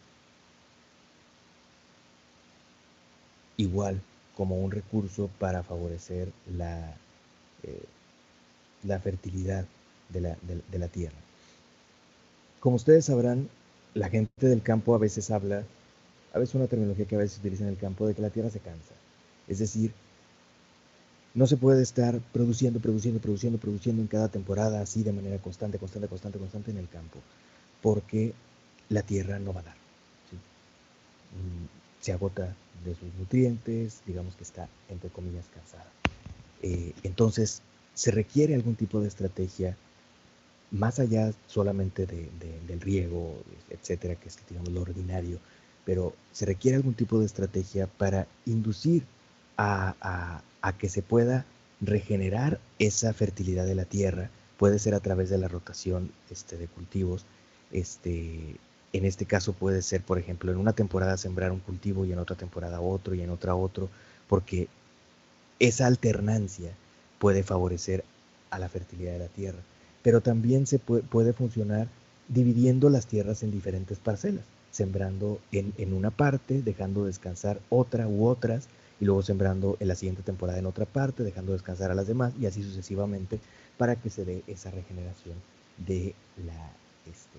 igual como un recurso para favorecer eh, la fertilidad de la tierra. Como ustedes sabrán, la gente del campo a veces habla, a veces una terminología que a veces se utiliza en el campo, de que la tierra se cansa. Es decir, no se puede estar produciendo en cada temporada así de manera constante en el campo, porque la tierra no va a dar, ¿sí? Se agota de sus nutrientes, digamos que está, entre comillas, cansada. Entonces, se requiere algún tipo de estrategia más allá solamente del riego, etcétera, que es, digamos, lo ordinario, pero se requiere algún tipo de estrategia para inducir a que se pueda regenerar esa fertilidad de la tierra. Puede ser a través de la rotación de cultivos. En este caso puede ser, por ejemplo, en una temporada sembrar un cultivo y en otra temporada otro y en otra otro, porque esa alternancia puede favorecer a la fertilidad de la tierra. Pero también se puede funcionar dividiendo las tierras en diferentes parcelas, sembrando en una parte, dejando descansar otra u otras, y luego sembrando en la siguiente temporada en otra parte, dejando descansar a las demás, y así sucesivamente, para que se dé esa regeneración de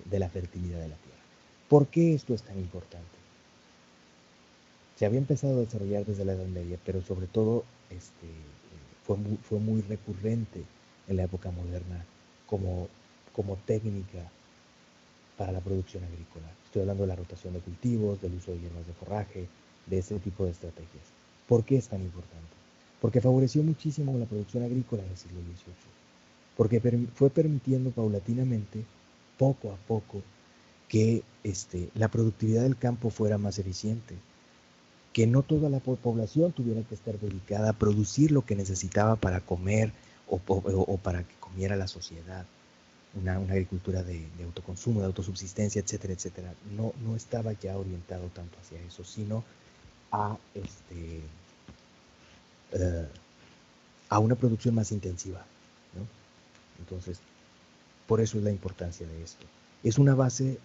de la fertilidad de la tierra. ¿Por qué esto es tan importante? Se había empezado a desarrollar desde la Edad Media, pero sobre todo fue muy recurrente en la época moderna como, como técnica para la producción agrícola. Estoy hablando de la rotación de cultivos, del uso de hierbas de forraje, de ese tipo de estrategias. ¿Por qué es tan importante? Porque favoreció muchísimo la producción agrícola en el siglo XVIII, porque fue permitiendo paulatinamente, poco a poco, que la productividad del campo fuera más eficiente, que no toda la población tuviera que estar dedicada a producir lo que necesitaba para comer o para que comiera la sociedad. Una agricultura de autoconsumo, de autosubsistencia, etcétera, etcétera. No estaba ya orientado tanto hacia eso, sino a, uh, a una producción más intensiva, ¿no? Entonces, por eso es la importancia de esto. Es una base,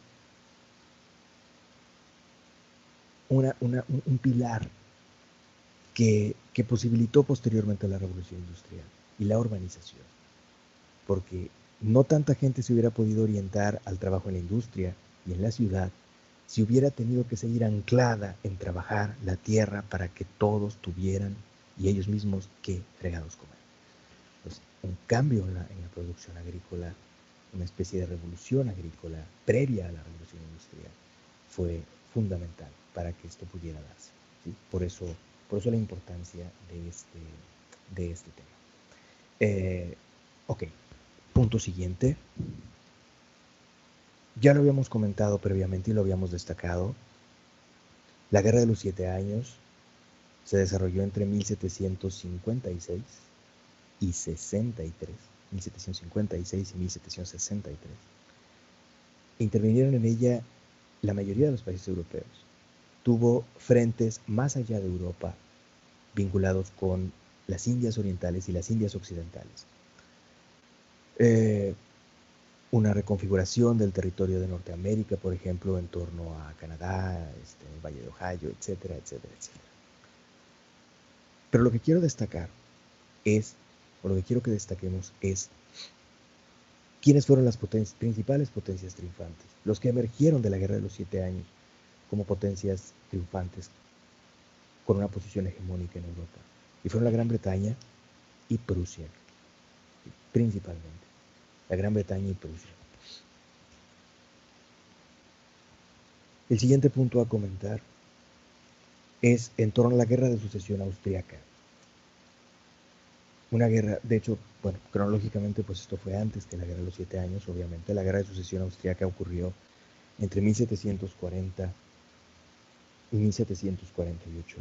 un pilar que posibilitó posteriormente la revolución industrial y la urbanización, porque no tanta gente se hubiera podido orientar al trabajo en la industria y en la ciudad si hubiera tenido que seguir anclada en trabajar la tierra para que todos tuvieran y ellos mismos que fregados comer. Pues un cambio en la producción agrícola, una especie de revolución agrícola previa a la revolución industrial, fue fundamental para que esto pudiera darse, ¿sí? Por eso la importancia de este tema. Ok, punto siguiente. Ya lo habíamos comentado previamente y lo habíamos destacado. La Guerra de los 7 Años se desarrolló entre 1756 y 63, 1756 y 1763. Intervinieron en ella la mayoría de los países europeos. Tuvo frentes más allá de Europa vinculados con las Indias Orientales y las Indias Occidentales. Una reconfiguración del territorio de Norteamérica, por ejemplo, en torno a Canadá, el Valle de Ohio, etcétera, etcétera, etcétera. Pero lo que quiero destacar es, o lo que quiero que destaquemos es, quiénes fueron las principales potencias triunfantes, los que emergieron de la Guerra de los 7 Años como potencias triunfantes con una posición hegemónica en Europa. Y fueron la Gran Bretaña y Prusia, principalmente. La Gran Bretaña y Prusia. El siguiente punto a comentar es en torno a la Guerra de Sucesión Austriaca. Una guerra, de hecho, bueno, cronológicamente, pues esto fue antes que la Guerra de los 7 años, obviamente. La Guerra de Sucesión Austriaca ocurrió entre 1740 y 1748.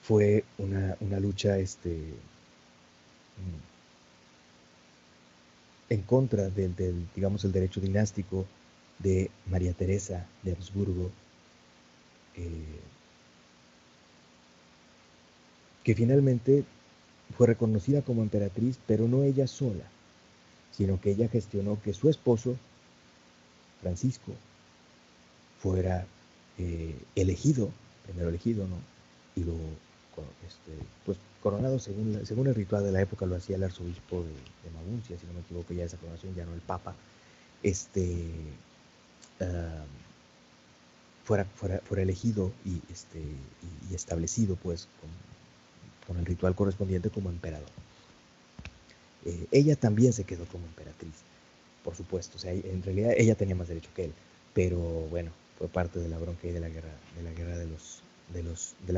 Fue una lucha en contra digamos, el derecho dinástico de María Teresa de Habsburgo, que finalmente fue reconocida como emperatriz, pero no ella sola, sino que ella gestionó que su esposo, Francisco, fuera elegido, primero elegido, ¿no? Y luego, pues coronado según el ritual de la época, lo hacía el arzobispo de Maguncia, si no me equivoco, ya esa coronación, ya no el papa, uh, fuera elegido y establecido, pues, con el ritual correspondiente como emperador. Ella también se quedó como emperatriz, por supuesto, o sea, en realidad ella tenía más derecho que él, pero bueno, fue parte de la bronca y de la guerra de la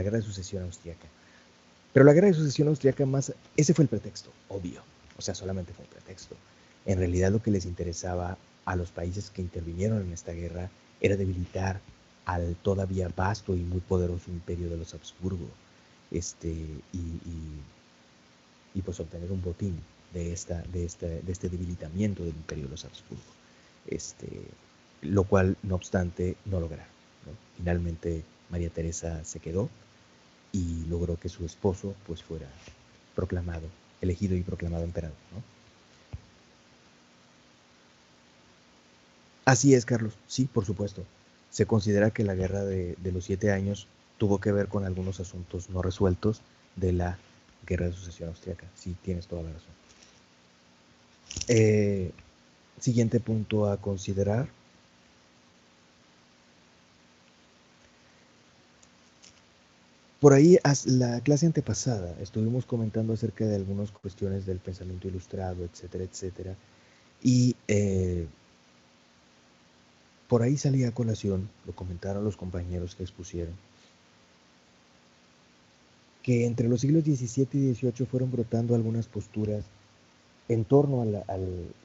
guerra de sucesión austriaca. Pero la guerra de sucesión austriaca ese fue el pretexto, obvio, o sea, solamente fue un pretexto. En realidad lo que les interesaba a los países que intervinieron en esta guerra era debilitar al todavía vasto y muy poderoso imperio de los Habsburgo, y pues obtener un botín de este debilitamiento del imperio de los Habsburgo, lo cual no obstante no lograron, ¿no? Finalmente María Teresa se quedó y logró que su esposo pues fuera elegido y proclamado emperador, ¿no? Así es, Carlos, sí, por supuesto. Se considera que la guerra de los 7 años tuvo que ver con algunos asuntos no resueltos de la guerra de sucesión austriaca. Sí, tienes toda la razón. Siguiente punto a considerar. Por ahí, la clase antepasada, estuvimos comentando acerca de algunas cuestiones del pensamiento ilustrado, etcétera, etcétera. Y por ahí salía a colación, lo comentaron los compañeros que expusieron, que entre los siglos XVII y XVIII fueron brotando algunas posturas en torno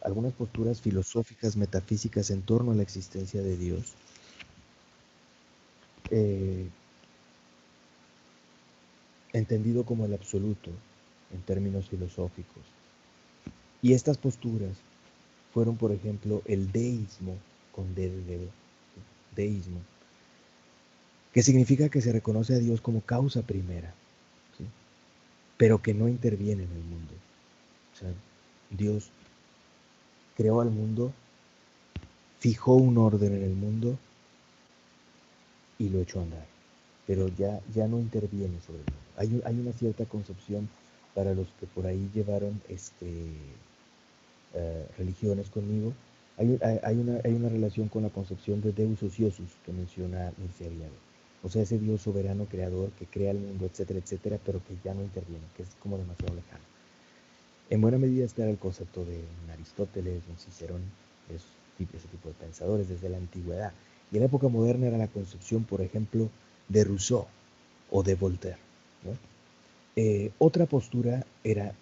algunas posturas filosóficas, metafísicas en torno a la existencia de Dios, entendido como el absoluto en términos filosóficos. Y estas posturas fueron, por ejemplo, el deísmo, con D de dedo, deísmo, que significa que se reconoce a Dios como causa primera, ¿sí? Pero que no interviene en el mundo. O sea, Dios creó al mundo, fijó un orden en el mundo y lo echó a andar, pero ya no interviene sobre el mundo. Hay una cierta concepción para los que por ahí llevaron religiones conmigo. Hay una relación con la concepción de Deus Ociosus que menciona Mircea Eliade. O sea, ese Dios soberano creador que crea el mundo, etcétera, etcétera, pero que ya no interviene, que es como demasiado lejano. En buena medida está el concepto de un Aristóteles, un Cicerón, ese tipo de pensadores desde la antigüedad. Y en la época moderna era la concepción, por ejemplo, de Rousseau o de Voltaire, ¿no? Otra postura era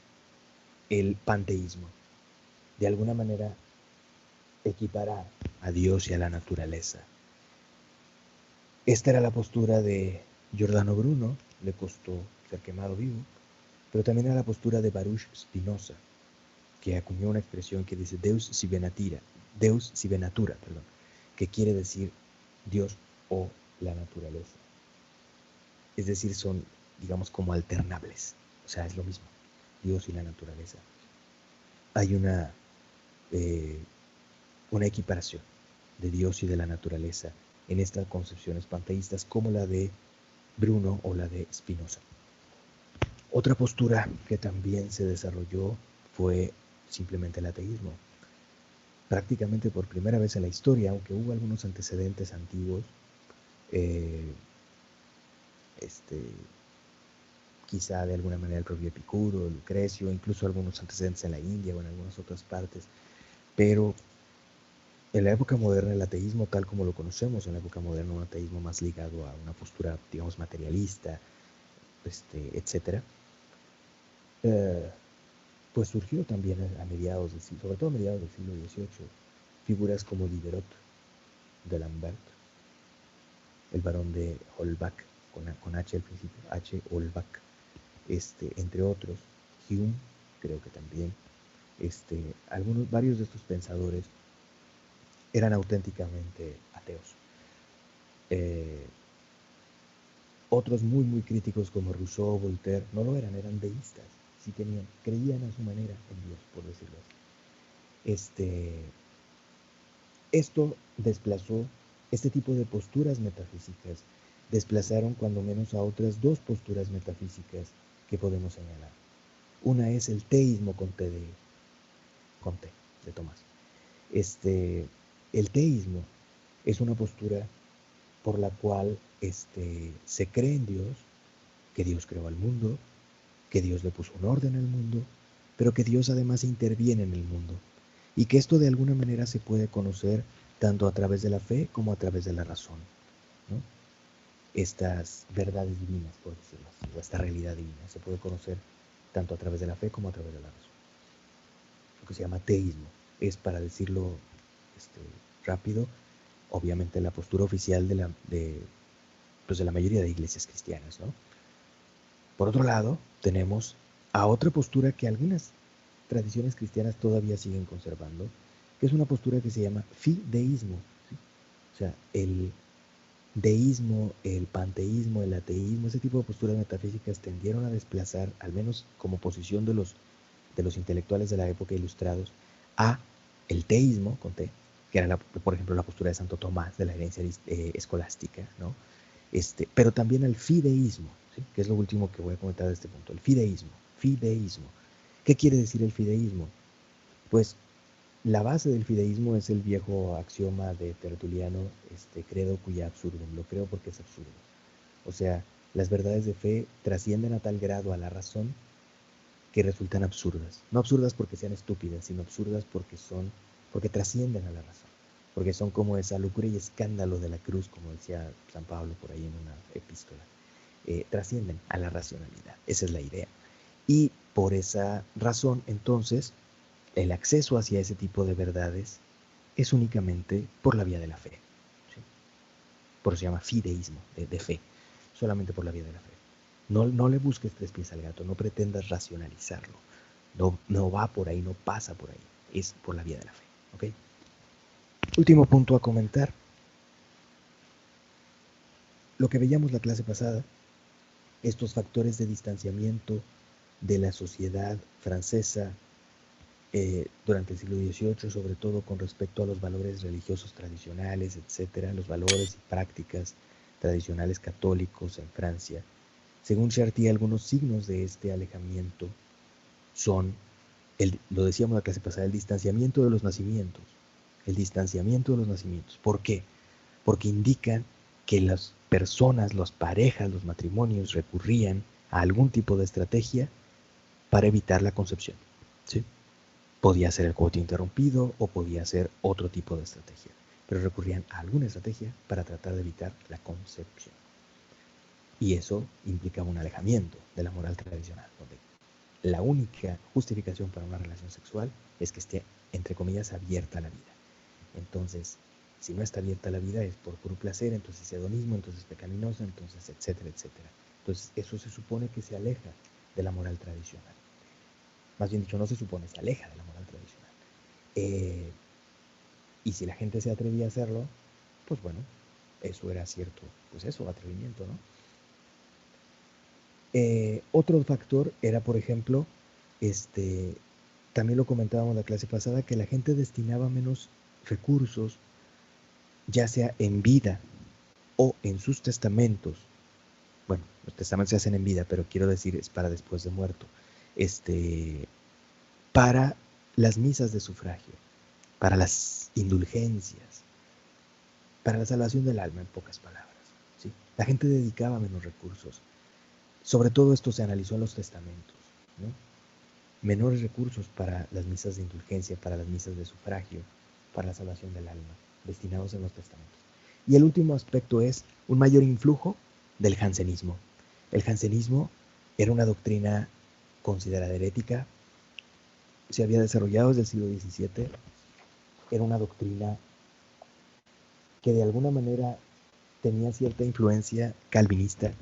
el panteísmo. De alguna manera, equiparar a Dios y a la naturaleza. Esta era la postura de Giordano Bruno, le costó ser quemado vivo, pero también era la postura de Baruch Spinoza, que acuñó una expresión que dice Deus sive natura, que quiere decir Dios o la naturaleza. Es decir, son, digamos, como alternables, o sea, es lo mismo, Dios y la naturaleza. Hay una equiparación de Dios y de la naturaleza en estas concepciones panteístas como la de Bruno o la de Spinoza. Otra postura que también se desarrolló fue simplemente el ateísmo. Prácticamente por primera vez en la historia, aunque hubo algunos antecedentes antiguos, quizá de alguna manera el propio Epicuro, Lucrecio, incluso algunos antecedentes en la India o en algunas otras partes, pero En la época moderna, el ateísmo tal como lo conocemos, en la época moderna, un ateísmo más ligado a una postura, digamos, materialista, etcétera, eh, pues surgió también a mediados del siglo, sobre todo a mediados del siglo XVIII, figuras como Diderot, D'Alembert, el barón de Holbach, con H al principio, H. Holbach, entre otros, Hume, creo que también, varios de estos pensadores eran auténticamente ateos. Eh, Otros muy, muy críticos como Rousseau, Voltaire, no lo eran deístas, sí creían a su manera en Dios, por decirlo así. Esto desplazó, este tipo de posturas metafísicas desplazaron cuando menos a otras dos posturas metafísicas que podemos señalar. Una es el teísmo con T, de Tomás. El teísmo es una postura por la cual se cree en Dios, que Dios creó al mundo, que Dios le puso un orden al mundo, pero que Dios además interviene en el mundo y que esto de alguna manera se puede conocer tanto a través de la fe como a través de la razón, ¿no? Estas verdades divinas, por decirlo así, o esta realidad divina, se puede conocer tanto a través de la fe como a través de la razón. Lo que se llama teísmo es, para decirlo rápido, obviamente la postura oficial pues de la mayoría de iglesias cristianas, ¿no? Por otro lado, tenemos a otra postura que algunas tradiciones cristianas todavía siguen conservando, que es una postura que se llama fideísmo, ¿sí? O sea, el deísmo, el panteísmo, el ateísmo, ese tipo de posturas metafísicas tendieron a desplazar, al menos como posición de los intelectuales de la época ilustrados, a el teísmo, con T, que era, por ejemplo, la postura de Santo Tomás, de la herencia escolástica, ¿no? Pero también al fideísmo, ¿sí? Que es lo último que voy a comentar de este punto, el fideísmo. Fideísmo. ¿Qué quiere decir el fideísmo? Pues la base del fideísmo es el viejo axioma de Tertuliano, credo cuya absurdum, lo creo porque es absurdo. O sea, las verdades de fe trascienden a tal grado a la razón que resultan absurdas. No absurdas porque sean estúpidas, sino absurdas porque trascienden a la razón. Porque son como esa locura y escándalo de la cruz, como decía San Pablo por ahí en una epístola. Trascienden a la racionalidad. Esa es la idea. Y por esa razón, entonces, el acceso hacia ese tipo de verdades es únicamente por la vía de la fe. ¿Sí? Por eso se llama fideísmo, de fe. Solamente por la vía de la fe. No le busques tres pies al gato, no pretendas racionalizarlo. No va por ahí, no pasa por ahí. Es por la vía de la fe. ¿Okay? Último punto a comentar. Lo que veíamos la clase pasada, estos factores de distanciamiento de la sociedad francesa durante el siglo XVIII, sobre todo con respecto a los valores religiosos tradicionales, etcétera, los valores y prácticas tradicionales católicos en Francia. Según Chartier, algunos signos de este alejamiento son, lo decíamos en la clase pasada, el distanciamiento de los nacimientos. El distanciamiento de los nacimientos. ¿Por qué? Porque indican que las personas, las parejas, los matrimonios recurrían a algún tipo de estrategia para evitar la concepción. ¿Sí? Podía ser el coito interrumpido o podía ser otro tipo de estrategia, pero recurrían a alguna estrategia para tratar de evitar la concepción. Y eso implicaba un alejamiento de la moral tradicional, donde la única justificación para una relación sexual es que esté, entre comillas, abierta a la vida. Entonces, si no está abierta a la vida es por puro placer, entonces es hedonismo, entonces es pecaminoso, entonces etcétera, etcétera. Entonces, eso se supone que se aleja de la moral tradicional. Más bien dicho, no se supone, se aleja de la moral tradicional. Y si la gente se atrevía a hacerlo, pues bueno, eso era cierto, pues eso, atrevimiento, ¿no? Otro factor era, por ejemplo, también lo comentábamos en la clase pasada, que la gente destinaba menos recursos, ya sea en vida o en sus testamentos. Bueno, los testamentos se hacen en vida, pero quiero decir, es para después de muerto. Para las misas de sufragio, para las indulgencias, para la salvación del alma, en pocas palabras. ¿Sí? La gente dedicaba menos recursos. Sobre todo esto se analizó en los testamentos, ¿no? Menores recursos para las misas de indulgencia, para las misas de sufragio, para la salvación del alma, destinados en los testamentos. Y el último aspecto es un mayor influjo del jansenismo. El jansenismo era una doctrina considerada herética, se había desarrollado desde el siglo XVII, era una doctrina que de alguna manera tenía cierta influencia calvinista.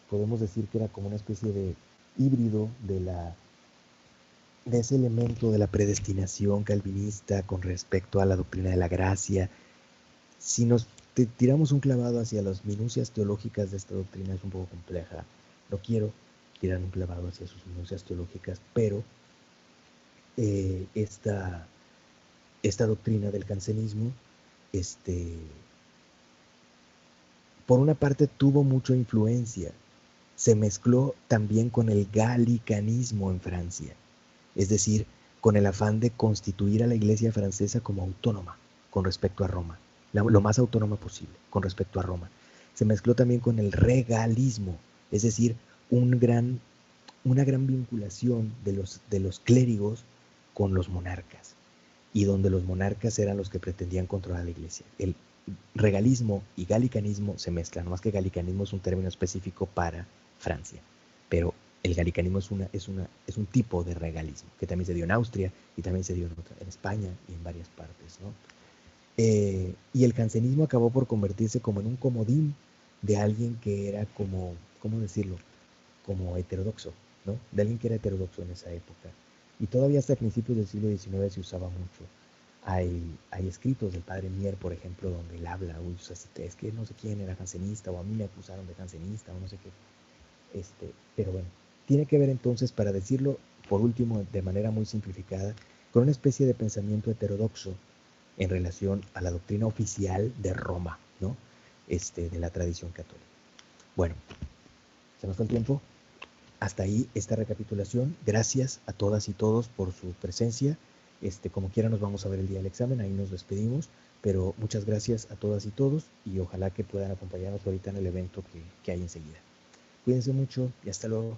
Podemos decir que era como una especie de híbrido de ese elemento de la predestinación calvinista con respecto a la doctrina de la gracia. Si nos tiramos un clavado hacia las minucias teológicas de esta doctrina, es un poco compleja. No quiero tirar un clavado hacia sus minucias teológicas, pero esta doctrina del jansenismo, por una parte tuvo mucha influencia, se mezcló también con el galicanismo en Francia, es decir, con el afán de constituir a la iglesia francesa como autónoma con respecto a Roma, lo más autónoma posible con respecto a Roma. Se mezcló también con el regalismo, es decir, una gran vinculación de los clérigos con los monarcas, y donde los monarcas eran los que pretendían controlar la iglesia. El regalismo y galicanismo se mezclan, no más que galicanismo es un término específico para Francia, pero el galicanismo es un tipo de regalismo que también se dio en Austria y también se dio en España y en varias partes, ¿no? Y el jansenismo acabó por convertirse como en un comodín de alguien que era como, ¿cómo decirlo? Como heterodoxo, ¿no? De alguien que era heterodoxo en esa época. Y todavía hasta principios del siglo XIX se usaba mucho. Hay escritos del padre Mier, por ejemplo, donde él habla, es que no sé quién era jansenista, o a mí me acusaron de jansenista, o no sé qué. Pero bueno, tiene que ver entonces, para decirlo por último de manera muy simplificada, con una especie de pensamiento heterodoxo en relación a la doctrina oficial de Roma, ¿no? De la tradición católica. Bueno, se nos fue el tiempo. Hasta ahí esta recapitulación. Gracias a todas y todos por su presencia. Como quiera nos vamos a ver el día del examen, ahí nos despedimos, pero muchas gracias a todas y todos y ojalá que puedan acompañarnos ahorita en el evento que hay enseguida. Cuídense mucho y hasta luego.